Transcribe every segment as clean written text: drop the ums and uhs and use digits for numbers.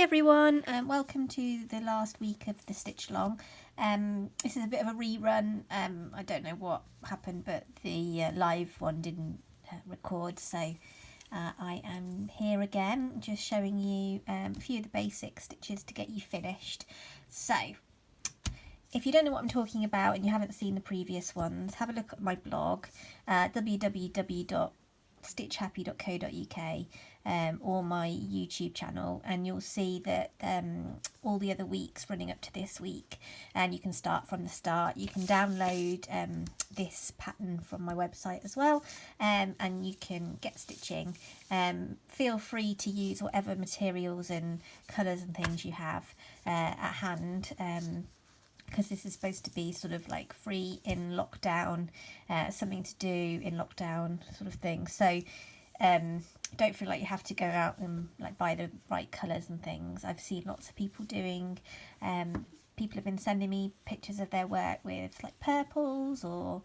everyone, welcome to the last week of the stitch along. This is a bit of a rerun. I don't know what happened, but the live one didn't record, so I am here again just showing you a few of the basic stitches to get you finished. So if you don't know what I'm talking about and you haven't seen the previous ones, have a look at my blog, www.stitchhappy.co.uk, or my YouTube channel, and you'll see that all the other weeks running up to this week, and you can start from the start. You can download this pattern from my website as well, and you can get stitching. Feel free to use whatever materials and colours and things you have at hand, because this is supposed to be sort of like free in lockdown, something to do in lockdown sort of thing. So don't feel like you have to go out and like buy the right colours and things. I've seen lots of people doing, people have been sending me pictures of their work with like purples or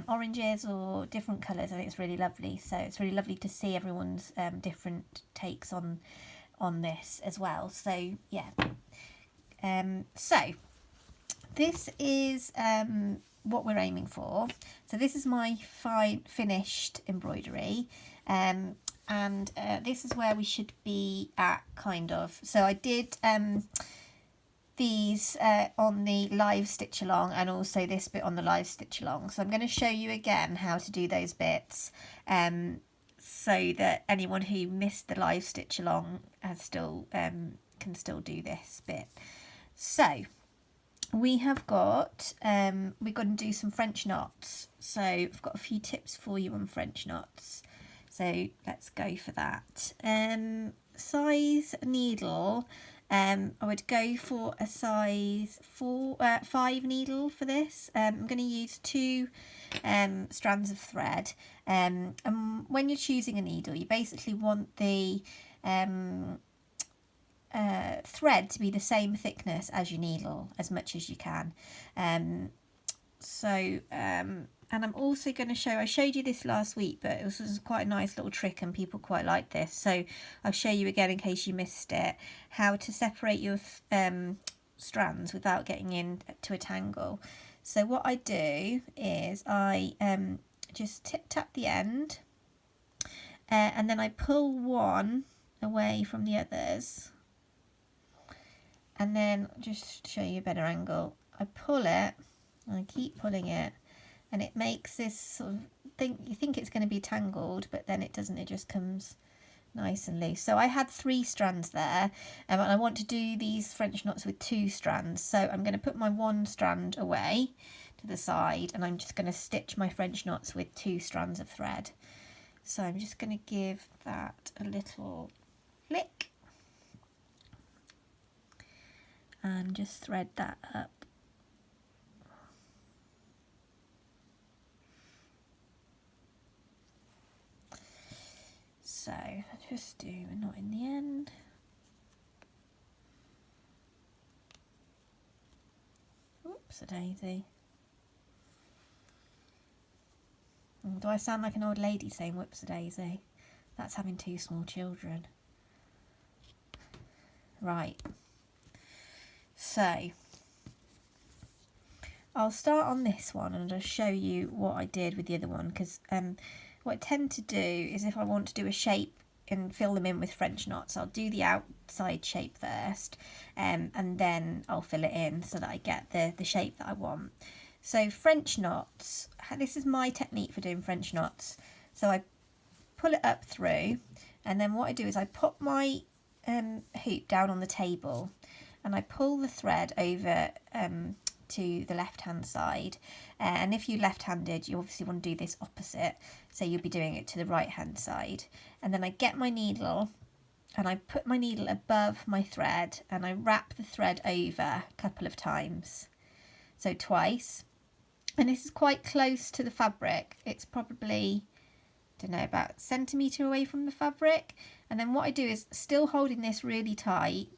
oranges or different colours. I think it's really lovely. So it's really lovely to see everyone's different takes on this as well. So yeah, so this is what we're aiming for. So this is my finished embroidery, and this is where we should be at, kind of. So I did these on the live stitch along, and also this bit on the live stitch along. So I'm going to show you again how to do those bits, so that anyone who missed the live stitch along has still can still do this bit. So we have got, we've got to do some French knots. So I've got a few tips for you on French knots. So let's go for that. Size needle, I would go for a size 5 needle for this. I'm going to use 2 strands of thread. And when you're choosing a needle, you basically want the thread to be the same thickness as your needle as much as you can. And I'm also going to show, I showed you this last week, but it was quite a nice little trick and people quite like this, so I'll show you again in case you missed it, how to separate your strands without getting into a tangle. So what I do is I just tip tap the end, and then I pull one away from the others. And then, just to show you a better angle, I pull it, and I keep pulling it, and it makes this sort of thing, you think it's going to be tangled, but then it doesn't, it just comes nice and loose. So I had 3 strands there, and I want to do these French knots with 2 strands. So I'm going to put my 1 strand away to the side, and I'm just going to stitch my French knots with 2 strands of thread. So I'm just going to give that a little flick, and just thread that up. So I'll just do a knot in the end. Oops, a daisy. Do I sound like an old lady saying whoops a daisy? That's having 2 small children. Right. So I'll start on this one and I'll show you what I did with the other one, because what I tend to do is, if I want to do a shape and fill them in with French knots, I'll do the outside shape first, and then I'll fill it in so that I get the shape that I want. So French knots, this is my technique for doing French knots. So I pull it up through, and then what I do is I put my hoop down on the table, and I pull the thread over to the left hand side, and if you're left-handed you obviously want to do this opposite, so you'll be doing it to the right hand side. And then I get my needle and I put my needle above my thread, and I wrap the thread over a couple of times, so twice, and this is quite close to the fabric. It's probably, I don't know, about a centimetre away from the fabric. And then what I do is, still holding this really tight,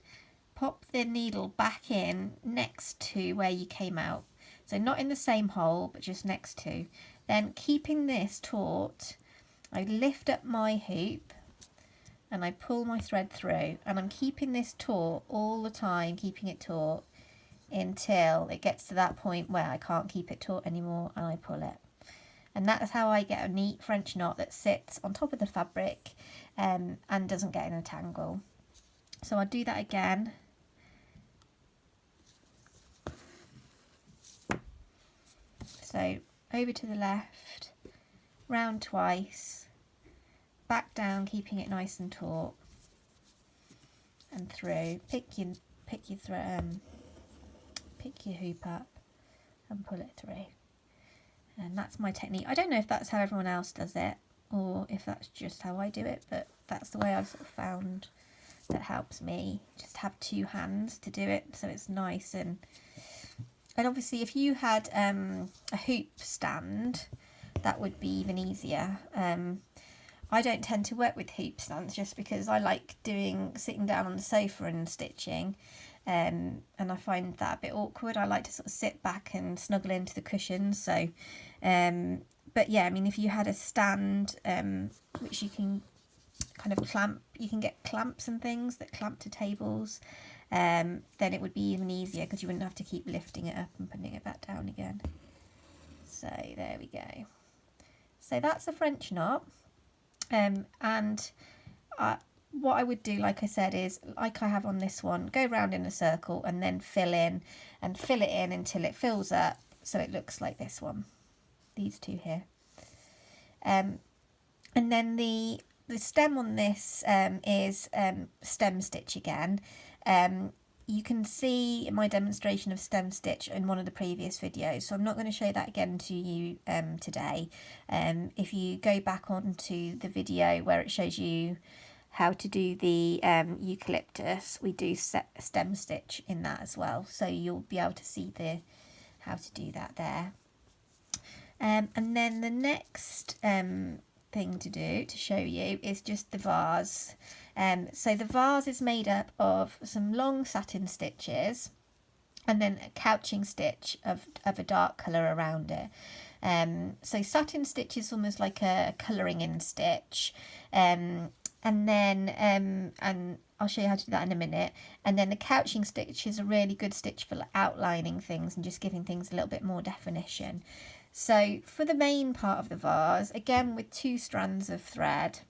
pop the needle back in next to where you came out. So not in the same hole, but just next to. Then keeping this taut, I lift up my hoop and I pull my thread through, and I'm keeping this taut all the time, keeping it taut until it gets to that point where I can't keep it taut anymore, and I pull it. And that's how I get a neat French knot that sits on top of the fabric and doesn't get in a tangle. So I'll do that again. So over to the left, round twice, back down, keeping it nice and taut, and through. Pick your hoop up and pull it through. And that's my technique. I don't know if that's how everyone else does it, or if that's just how I do it, but that's the way I've sort of found that helps me. Just have two hands to do it, so it's nice. And obviously if you had a hoop stand, that would be even easier. I don't tend to work with hoop stands just because I like sitting down on the sofa and stitching, and I find that a bit awkward. I like to sort of sit back and snuggle into the cushions. So but yeah, I mean, if you had a stand which you can kind of clamp, you can get clamps and things that clamp to tables, then it would be even easier because you wouldn't have to keep lifting it up and putting it back down again. So there we go. So that's a French knot. What I would do, like I said, is like I have on this one, go round in a circle and then fill it in until it fills up, so it looks like this one, these two here. And then the stem on this is stem stitch again. You can see my demonstration of stem stitch in one of the previous videos, so I'm not going to show that again to you today. If you go back onto the video where it shows you how to do the eucalyptus, we do stem stitch in that as well, so you'll be able to see how to do that there. And then the next thing to show you is just the vase. So the vase is made up of some long satin stitches and then a couching stitch of a dark colour around it. So satin stitch is almost like a colouring in stitch, and I'll show you how to do that in a minute. And then the couching stitch is a really good stitch for outlining things and just giving things a little bit more definition. So for the main part of the vase, again with 2 strands of thread,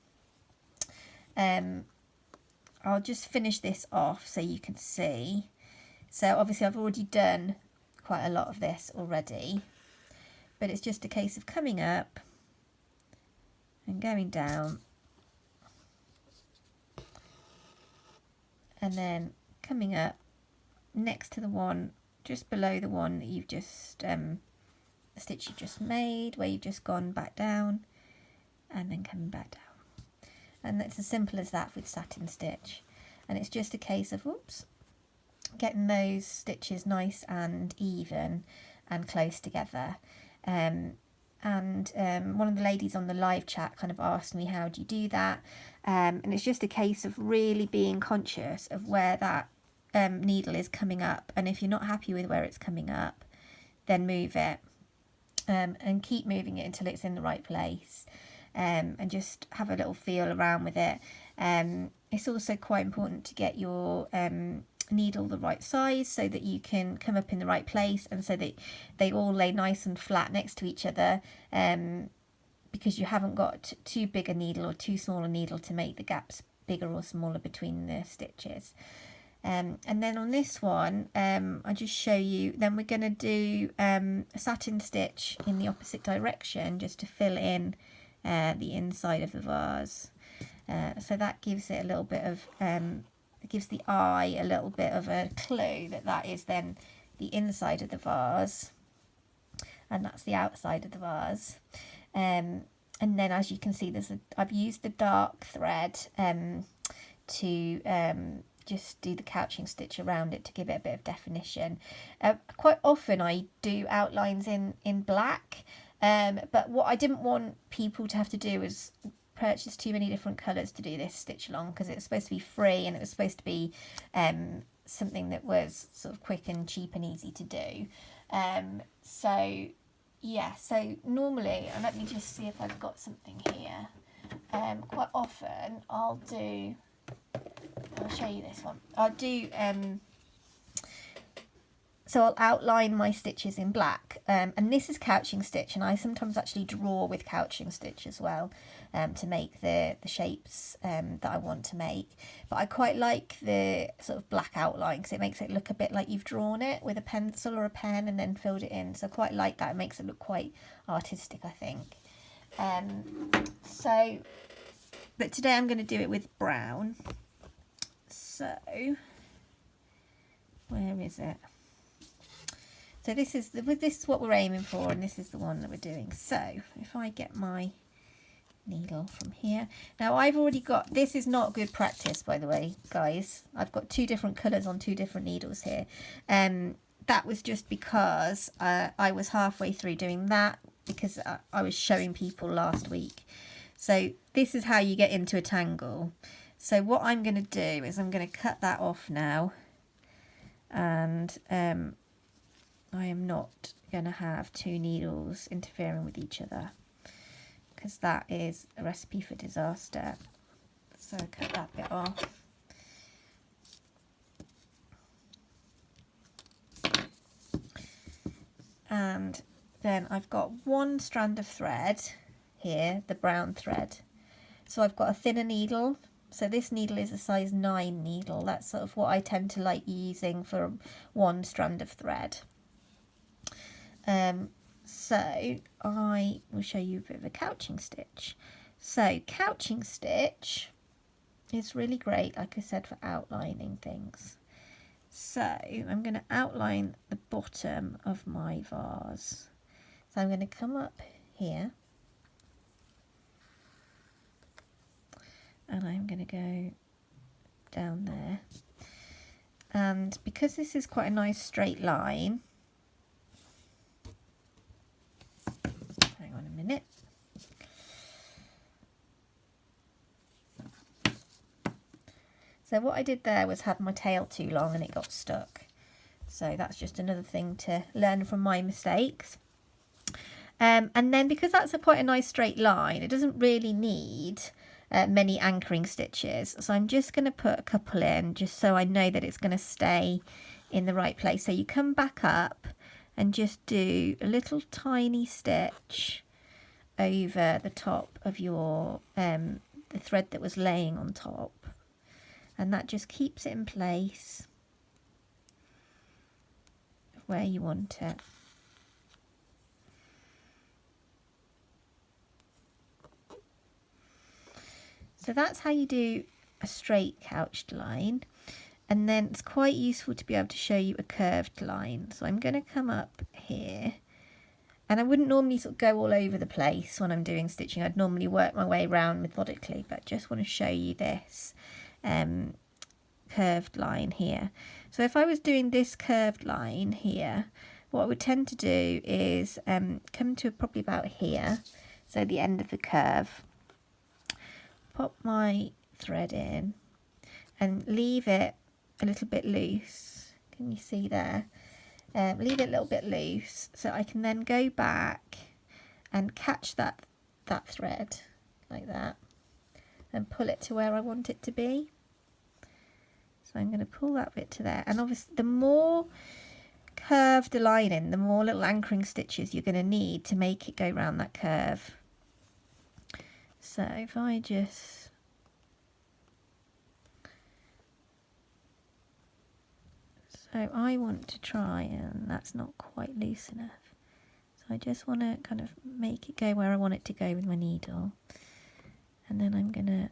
I'll just finish this off so you can see. So obviously I've already done quite a lot of this already, but it's just a case of coming up and going down, and then coming up next to the one just below the one that you've just the stitch you just made, where you've just gone back down, and then coming back down. And it's as simple as that with satin stitch. And it's just a case of getting those stitches nice and even and close together. One of the ladies on the live chat kind of asked me, how do you do that? And it's just a case of really being conscious of where that needle is coming up, and if you're not happy with where it's coming up, then move it, and keep moving it until it's in the right place, and just have a little feel around with it. It's also quite important to get your needle the right size so that you can come up in the right place, and so that they all lay nice and flat next to each other, because you haven't got too big a needle or too small a needle to make the gaps bigger or smaller between the stitches. And then on this one, I'll just show you, then we're going to do a satin stitch in the opposite direction just to fill in the inside of the vase. So that gives it a little bit of, it gives the eye a little bit of a clue that is then the inside of the vase, and that's the outside of the vase. And then, as you can see, I've used the dark thread to just do the couching stitch around it to give it a bit of definition. Quite often I do outlines in black, but what I didn't want people to have to do is purchase too many different colours to do this stitch along, because it's supposed to be free and it was supposed to be something that was sort of quick and cheap and easy to do. So yeah, so normally, and let me just see if I've got something here. quite often I'll show you this one. I'll do, so I'll outline my stitches in black, and this is couching stitch, and I sometimes actually draw with couching stitch as well, to make the shapes that I want to make. But I quite like the sort of black outline because it makes it look a bit like you've drawn it with a pencil or a pen and then filled it in. So I quite like that. It makes it look quite artistic, I think. But today I'm going to do it with brown. So where is it? So this is what we're aiming for, and this is the one that we're doing. So if I get my needle from here. Now I've already got, this is not good practice, by the way, guys. I've got 2 different colours on 2 different needles here. That was just because I was halfway through doing that because I was showing people last week. So this is how you get into a tangle. So what I'm going to do is I'm going to cut that off now, and I am not going to have 2 needles interfering with each other because that is a recipe for disaster. So cut that bit off. And then I've got 1 strand of thread here, the brown thread. So I've got a thinner needle. So this needle is a size 9 needle. That's sort of what I tend to like using for 1 strand of thread. So I will show you a bit of a couching stitch. So couching stitch is really great, like I said, for outlining things. So I'm going to outline the bottom of my vase. So I'm going to come up here and I'm going to go down there. And because this is quite a nice straight line, hang on a minute. So what I did there was have my tail too long and it got stuck. So that's just another thing to learn from my mistakes. And then because that's quite a nice straight line, it doesn't really need many anchoring stitches. So I'm just going to put a couple in just so I know that it's going to stay in the right place. So you come back up and just do a little tiny stitch over the top of your the thread that was laying on top. And that just keeps it in place where you want it. So that's how you do a straight couched line. And then it's quite useful to be able to show you a curved line. So I'm going to come up here. And I wouldn't normally sort of go all over the place when I'm doing stitching. I'd normally work my way around methodically, but I just want to show you this curved line here. So if I was doing this curved line here, what I would tend to do is come to probably about here, so the end of the curve, pop my thread in and leave it a little bit loose. Can you see there? Leave it a little bit loose so I can then go back and catch that thread like that and pull it to where I want it to be. So I'm going to pull that bit to there, and obviously the more curved a line in, the more little anchoring stitches you're going to need to make it go round that curve. So if I just I want to try, and that's not quite loose enough. So I just want to kind of make it go where I want it to go with my needle. And then I'm going to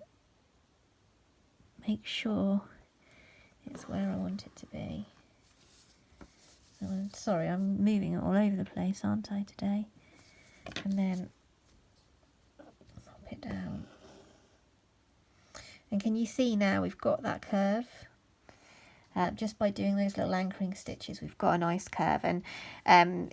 make sure it's where I want it to be. So I'm sorry, I'm moving it all over the place, aren't I, today? And then pop it down. And can you see now we've got that curve? Just by doing those little anchoring stitches, we've got a nice curve, and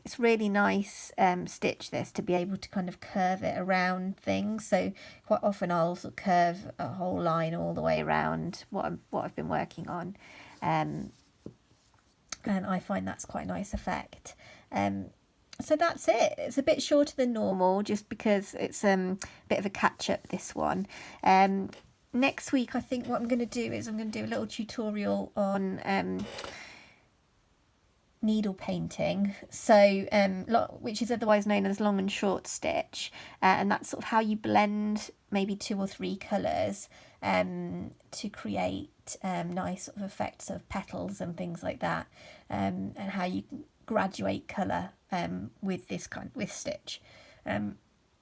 it's really nice stitch this to be able to kind of curve it around things. So quite often I'll sort of curve a whole line all the way around what I've been working on, and I find that's quite a nice effect. so that's it. It's a bit shorter than normal just because it's a bit of a catch up, this one. Next week I think what I'm going to do is I'm going to do a little tutorial on needle painting, so which is otherwise known as long and short stitch, and that's sort of how you blend maybe 2 or 3 colours to create nice sort of effects of petals and things like that, and how you graduate colour with with stitch.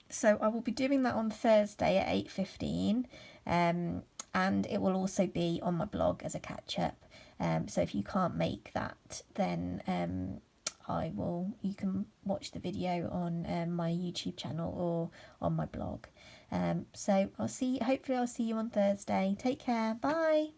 So I will be doing that on Thursday at 8:15, and it will also be on my blog as a catch up. So if you can't make that, then you can watch the video on my YouTube channel or on my blog. So hopefully I'll see you on Thursday. Take care. Bye.